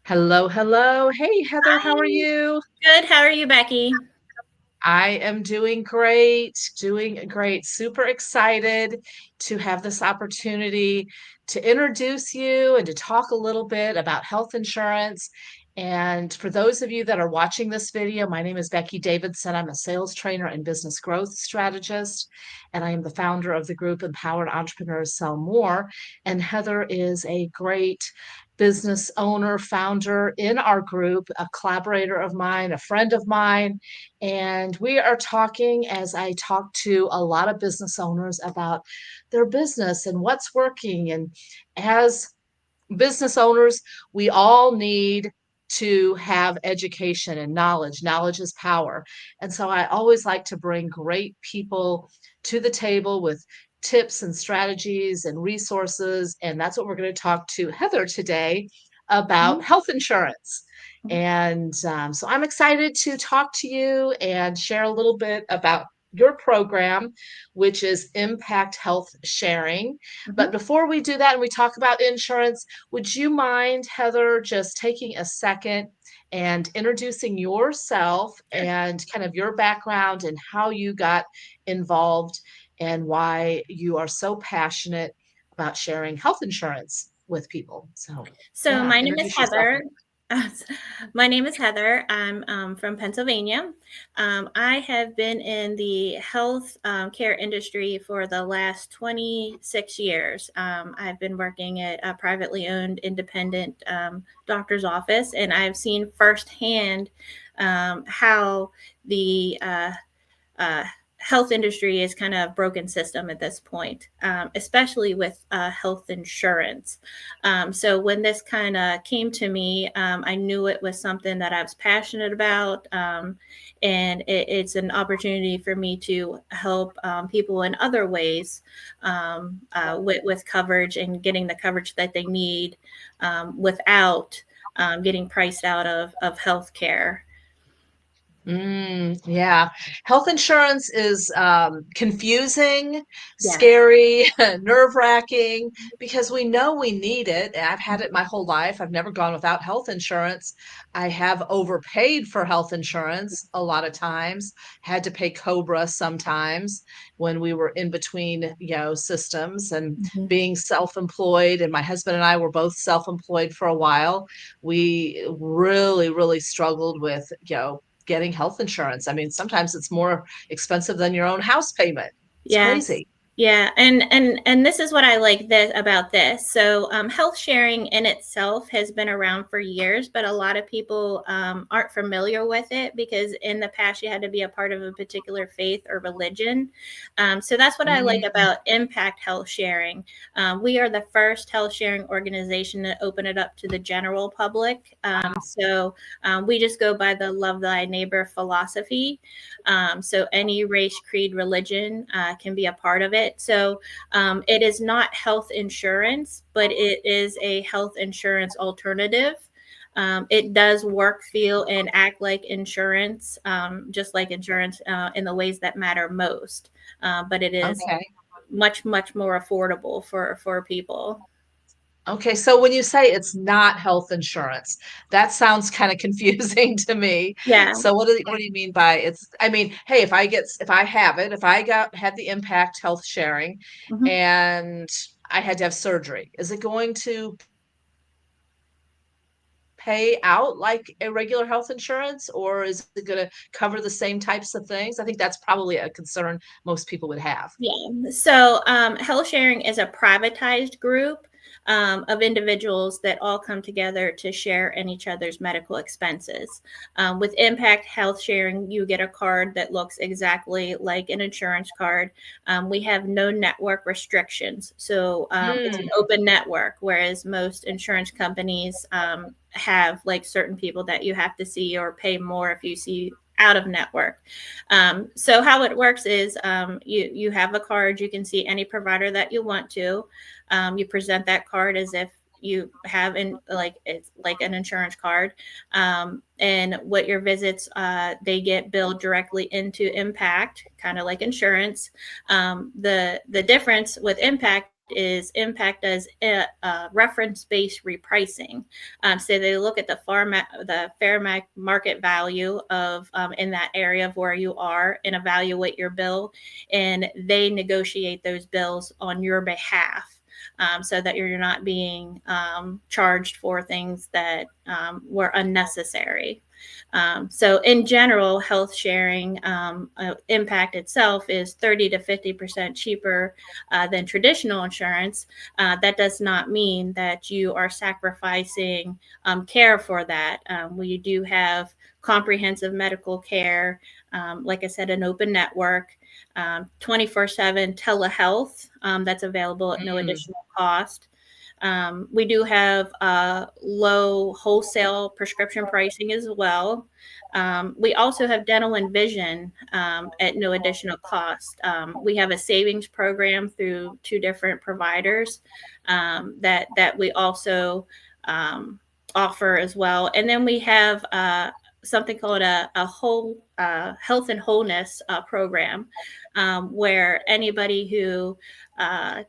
Hello, hello. Hey, Heather, how are Hi. you? Good. How are you, Becky? I am doing great, doing great. Super excited to have this opportunity to introduce you and to talk a little bit about health insurance. And for those of you that are watching this video, my name is Becky Davidson. I'm a sales trainer and business growth strategist, and I am the founder of the group Empowered Entrepreneurs Sell More. And Heather is a great business owner, founder in our group, a collaborator of mine, a friend of mine. And we are talking as I talk to a lot of business owners about their business and what's working. And as business owners, we all need to have education and knowledge. Knowledge is power. And so I always like to bring great people to the table with tips and strategies and resources. And that's what we're going to talk to Heather today about Mhm. health insurance. And so I'm excited to talk to you and share a little bit about your program, which is Impact Health Sharing. But Mhm. before we do that and we talk about insurance, would you mind, Heather, just taking a second and introducing yourself Sure. and kind of your background and how you got involved and why you are so passionate about sharing health insurance with people? So, So yeah, my name is introduce yourself. Heather. My name is Heather. I'm from Pennsylvania. I have been in the health care industry for the last 26 years. I've been working at a privately owned independent doctor's office, and I've seen firsthand how the health industry is kind of a broken system at this point, especially with health insurance. So when this kind of came to me, I knew it was something that I was passionate about, and it's an opportunity for me to help people in other ways with coverage and getting the coverage that they need without getting priced out of healthcare. Yeah. Health insurance is confusing, Yes. scary, nerve-wracking because we know we need it. And I've had it my whole life. I've never gone without health insurance. I have overpaid for health insurance a lot of times, had to pay Cobra sometimes when we were in between, systems and Mhm. being self-employed. And my husband and I were both self-employed for a while. We really, really struggled with, getting health insurance. I mean, sometimes it's more expensive than your own house payment. It's Yes. crazy. Yeah, and this is what I like this about this. So, health sharing in itself has been around for years, but a lot of people aren't familiar with it because in the past you had to be a part of a particular faith or religion. So that's what I like Mm, about Impact Health Sharing. We are the first health sharing organization to open it up to the general public. We just go by the love thy neighbor philosophy. So any race, creed, religion can be a part of it. So it is not health insurance, but it is a health insurance alternative. It does work, feel, and act like insurance, just like insurance in the ways that matter most. But it is okay. much, much more affordable for people. Okay. So when you say it's not health insurance, that sounds kind of confusing to me. Yeah. So what do you mean by it's, I mean, hey, if I have it, if I had the Impact Health Sharing Mhm. and I had to have surgery, is it going to pay out like a regular health insurance, or is it going to cover the same types of things? I think that's probably a concern most people would have. Yeah. So, health sharing is a privatized group of individuals that all come together to share in each other's medical expenses. With Impact Health Sharing, you get a card that looks exactly like an insurance card. We have no network restrictions. So, it's an Mm, open network, whereas most insurance companies have like certain people that you have to see or pay more if you see out of network. So how it works is you have a card. You can see any provider that you want to. You present that card as if you have in like it's like an insurance card, and what your visits they get billed directly into Impact, kind of like insurance. The difference with Impact is Impact does reference-based repricing. So they look at the fair market value of in that area of where you are and evaluate your bill, and they negotiate those bills on your behalf. So that you're not being charged for things that were unnecessary. So in general, health sharing Impact itself is 30 to 50% cheaper than traditional insurance. That does not mean that you are sacrificing care for that. We do have comprehensive medical care, like I said, an open network, 24/7 telehealth that's available at no Mm, additional cost. We do have low wholesale prescription pricing as well. We also have dental and vision at no additional cost. We have a savings program through two different providers that we also offer as well. And then we have something called a whole health and wholeness program, where anybody who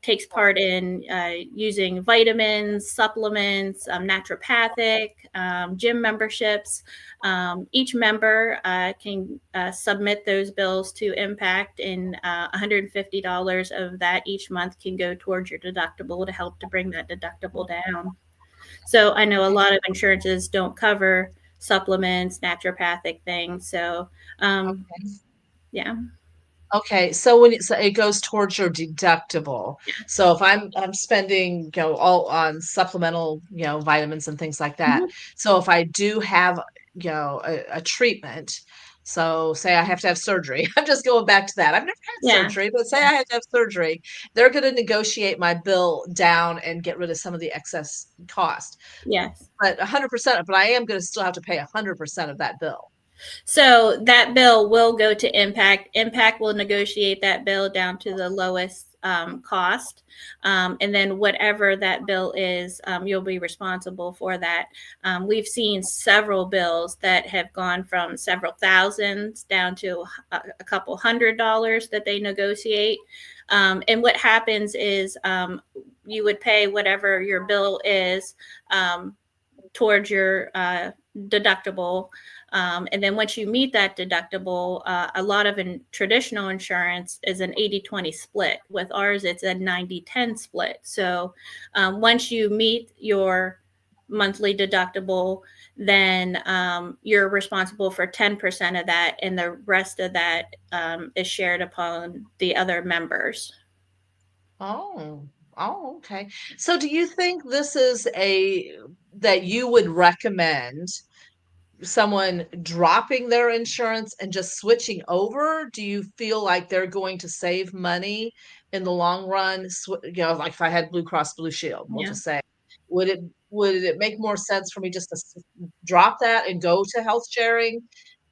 takes part in using vitamins, supplements, naturopathic, gym memberships. Each member can submit those bills to Impact, and $150 of that each month can go towards your deductible to help to bring that deductible down. So I know a okay. lot of insurances don't cover supplements, naturopathic things. So Okay. yeah, Okay, so when so it goes towards your deductible. yes. So if I'm spending, all on supplemental, vitamins and things like that. Mhm. So if I do have, a treatment, so say I have to have surgery. I'm just going back to that. I've never had Yeah, surgery, but say I had to have surgery, they're going to negotiate my bill down and get rid of some of the excess cost. yes. But 100%, but I am going to still have to pay 100% of that bill. So that bill will go to Impact. Impact will negotiate that bill down to the lowest cost. And then whatever that bill is, you'll be responsible for that. We've seen several bills that have gone from several thousands down to a couple $100 that they negotiate. And what happens is you would pay whatever your bill is towards your deductible. And then once you meet that deductible, a lot of traditional insurance is an 80/20 split. With ours, it's a 90/10 split. So once you meet your monthly deductible, then you're responsible for 10% of that, and the rest of that is shared upon the other members. Oh. Oh, okay. So do you think this is a that you would recommend someone dropping their insurance and just switching over? Do you feel like they're going to save money in the long run? Like if I had Blue Cross Blue Shield, we'll Yeah. just say, would it would it make more sense for me just to drop that and go to health sharing?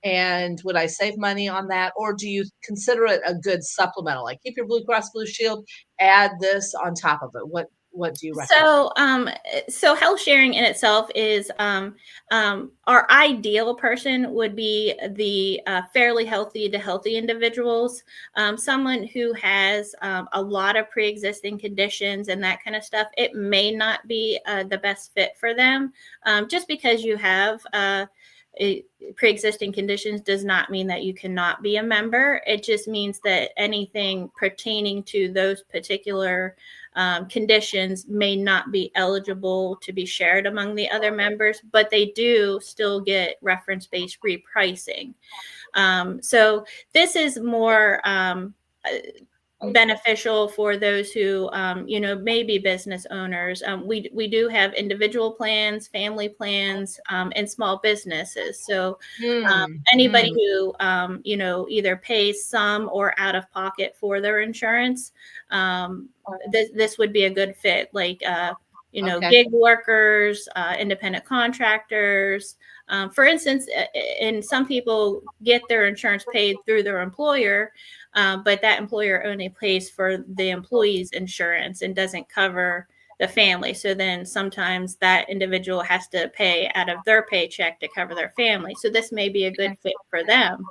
And would I save money on that? Or do you consider it a good supplemental? Like keep your Blue Cross Blue Shield, add this on top of it. What do you recommend? So health sharing in itself is our ideal person would be the fairly healthy to healthy individuals, someone who has a lot of pre-existing conditions and that kind of stuff. It may not be the best fit for them, just because you have pre-existing conditions does not mean that you cannot be a member. It just means that anything pertaining to those particular conditions may not be eligible to be shared among the other members, but they do still get reference-based repricing. So this is more beneficial for those who may be business owners. We do have individual plans, family plans, and small businesses. So Hmm. anybody Hmm. who either pays some or out of pocket for their insurance, this would be a good fit. Like Okay. gig workers, independent contractors. For instance, and some people get their insurance paid through their employer, but that employer only pays for the employee's insurance and doesn't cover the family. So then sometimes that individual has to pay out of their paycheck to cover their family. So this may be a good fit for them.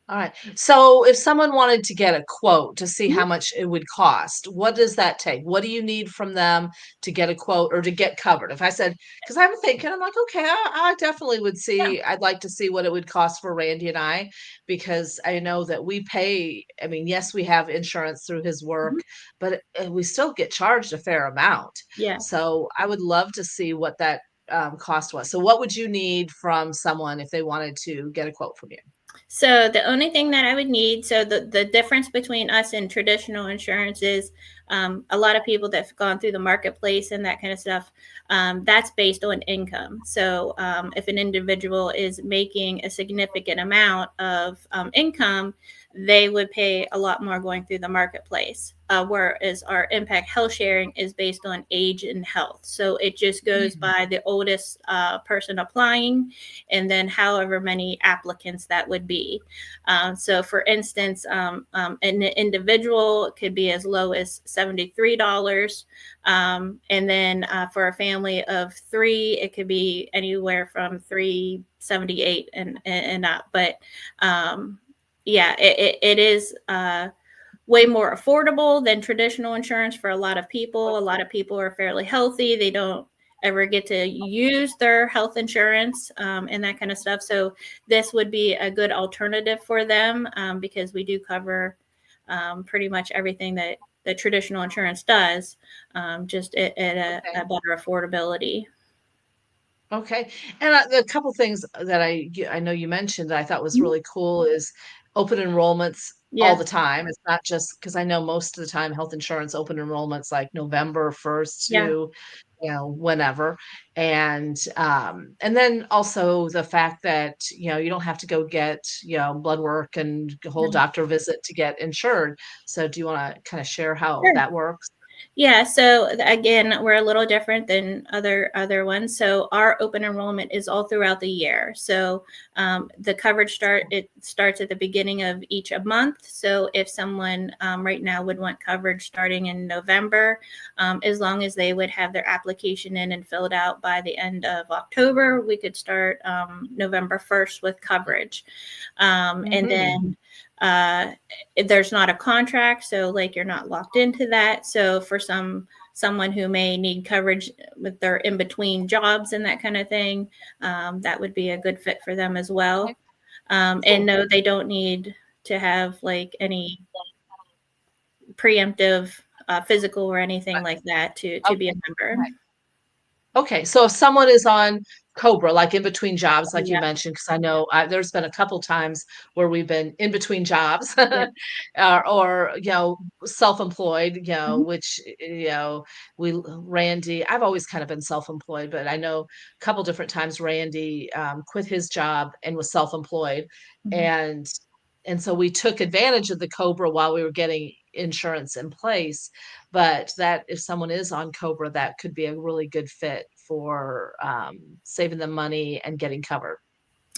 All right. So if someone wanted to get a quote to see Mhm. how much it would cost, what does that take? What do you need from them to get a quote or to get covered? If I said, because I'm thinking, I'm like, okay, I definitely would Yeah. see, I'd like to see what it would cost for Randy and I, because I know that we pay, I mean, yes, we have insurance through his work, Mhm. but we still get charged a fair amount. Yes. So I would love to see what that cost was. So what would you need from someone if they wanted to get a quote from you? So the only thing that I would need, so the difference between us and traditional insurance is a lot of people that've gone through the marketplace and that kind of stuff. That's based on income. So if an individual is making a significant amount of income, they would pay a lot more going through the marketplace. Whereas our impact health sharing is based on age and health. So it just goes Mm, by the oldest person applying and then however many applicants that would be. So, for instance, an individual could be as low as $73. And then for a family of three, it could be anywhere from 378 and up. But yeah, it is. Way more affordable than traditional insurance for a lot of people. A lot of people are fairly healthy. They don't ever get to use their health insurance and that kind of stuff. So this would be a good alternative for them because we do cover pretty much everything that traditional insurance does, just at okay. a better affordability. Okay. And a couple things that I know you mentioned that I thought was Mhm. really cool is open enrollments all Yeah, the time. It's not just because I know most of the time health insurance open enrollments like November 1st yeah. to, whenever. And then also the fact that, you don't have to go get, blood work and a whole No. doctor visit to get insured. So do you want to kind of share how Sure. that works? Yeah, so again, we're a little different than other ones. So our open enrollment is all throughout the year. So the coverage it starts at the beginning of each a month. So if someone right now would want coverage starting in November, as long as they would have their application in and filled out by the end of October, we could start November 1st with coverage, and Hmm. then. Uh, there's not a contract, so like you're not locked into that. So for someone who may need coverage with their in between jobs and that kind of thing, that would be a good fit for them as Okay, well. And cool. no, they don't need to have like any preemptive physical or anything like that to be a Okay. member. Okay, so if someone is on Cobra, like in between jobs, like you Yeah, mentioned, because I know there's been a couple times where we've been in between jobs, yeah. or self-employed, Mhm, which Randy. I've always kind of been self-employed, but I know a couple different times Randy quit his job and was self-employed, mhm. and so we took advantage of the Cobra while we were getting insurance in place, but that if someone is on Cobra, that could be a really good fit for, saving them money and getting covered.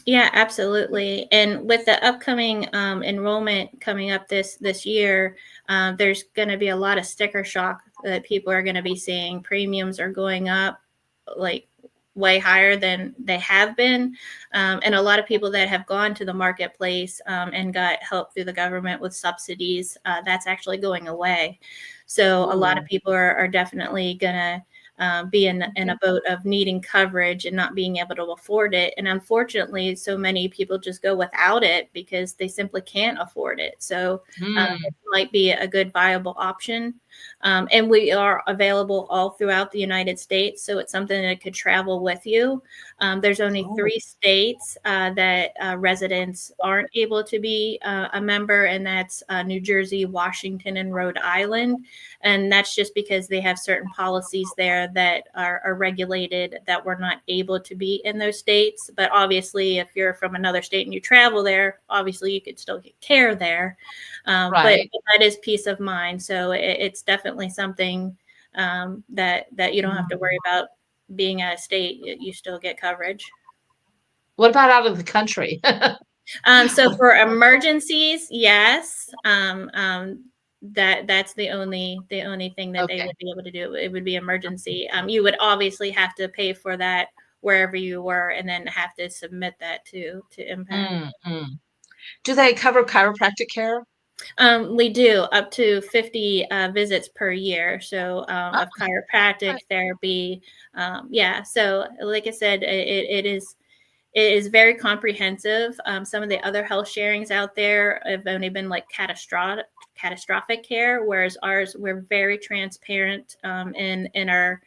Yeah, absolutely. And with the upcoming enrollment coming up this year, there's going to be a lot of sticker shock that people are going to be seeing. Premiums are going up like way higher than they have been, and a lot of people that have gone to the marketplace and got help through the government with subsidies, that's actually going away. So a lot of Ooh, people are definitely going to be in a okay. boat of needing coverage and not being able to afford it. And unfortunately, so many people just go without it because they simply can't afford it. So it Mm. might be a good viable option. And we are available all throughout the United States. So it's something that could travel with you. There's only Oh, 3 states that residents aren't able to be a member, and that's New Jersey, Washington, and Rhode Island. And that's just because they have certain policies there that are regulated that we're not able to be in those states. But obviously, if you're from another state and you travel there, obviously you could still get care there. But right. that is peace of mind. So it's definitely something that you don't have to worry Mm. about being out of state. You still get coverage. What about out of the country? So for emergencies, yes. That's the only thing that they Okay. would be able to do. It would be emergency. You would obviously have to pay for that wherever you were, and then have to submit that to Impact. Mm, mm. Do they cover chiropractic care? We do up to 50 visits per year. So Oh, of chiropractic therapy. Yeah. So like I said, it is very comprehensive. Some of the other health sharings out there have only been like catastrophic care, whereas ours we're very transparent in our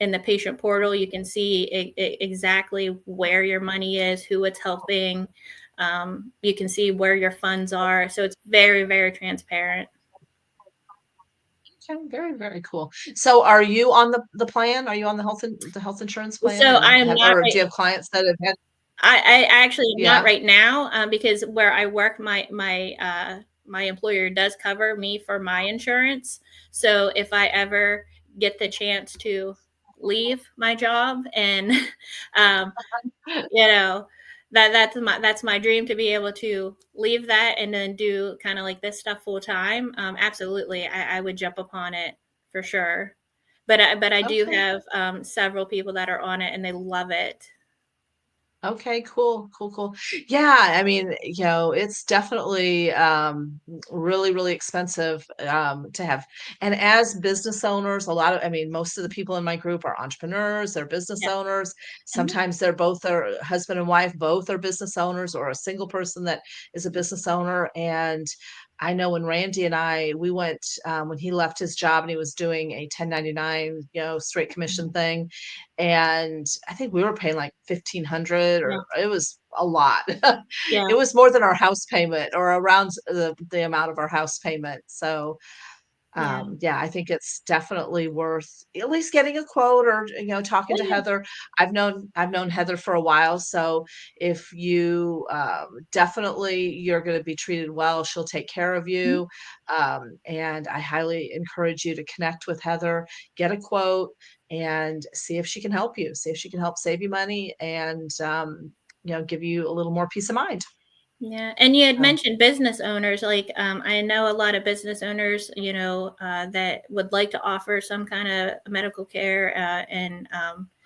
in the patient portal. You can see exactly where your money is, who it's helping. You can see where your funds are, so it's very very transparent. okay, very, very cool. So are you on the plan? Are you on the health insurance plan So and I am have not or do right you have clients that have had I actually am not yeah? right now, because where I work, my employer does cover me for my insurance. So if I ever get the chance to leave my job and, um, you know, that's my dream to be able to leave that and then do kind of like this stuff full time. Absolutely, I would jump upon it for sure. But I do Okay. have several people that are on it and they love it. Okay, cool, cool, cool. Yeah, I mean, it's definitely really, really expensive to have. And as business owners, I mean, most of the people in my group are entrepreneurs, they're business Yeah. owners. Mhm. Sometimes they're both their husband and wife, both are business owners, or a single person that is a business owner. And I know when Randy and we went when he left his job and he was doing a 1099, straight commission thing, and I think we were paying like 1,500 Yeah. or it was a lot. Yeah. It was more than our house payment or around the amount of our house payment. So, Yeah. yeah, I think it's definitely worth at least getting a quote or, talking Oh, to yeah. Heather. I've known Heather for a while, so if you, definitely you're gonna be treated well, she'll take care of Mhm. you, and I highly encourage you to connect with Heather, get a quote, and see if she can help you, see if she can help save you money and, give you a little more peace of mind. Yeah, and you had So mentioned business owners, like, I know a lot of business owners, that would like to offer some kinda medical care, and,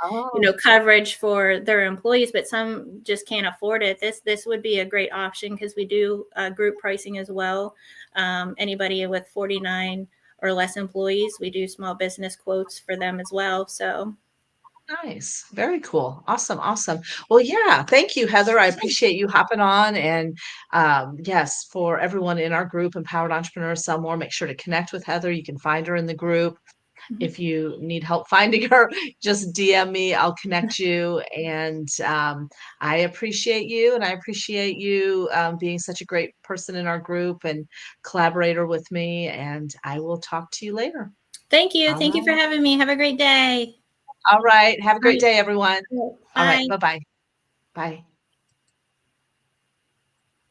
oh, coverage for their employees, but some just can't afford it. This would be a great option because we do, group pricing as well. Anybody with 49 or less employees, we do small business quotes for them as well, so nice. Very cool. Awesome, awesome. Well, yeah, thank you, Heather. I appreciate you hopping on. And yes, for everyone in our group, Empowered Entrepreneurs Sell More, make sure to connect with Heather. You can find her in the group. Mhm. If you need help finding her, just DM me. I'll connect you. And I appreciate you. And I appreciate you being such a great person in our group and collaborator with me. And I will talk to you later. Thank you. All Thank you for right. having me. Have a great day. All right. Have a great Alright. day, everyone. All right. Bye. Bye-bye. Bye.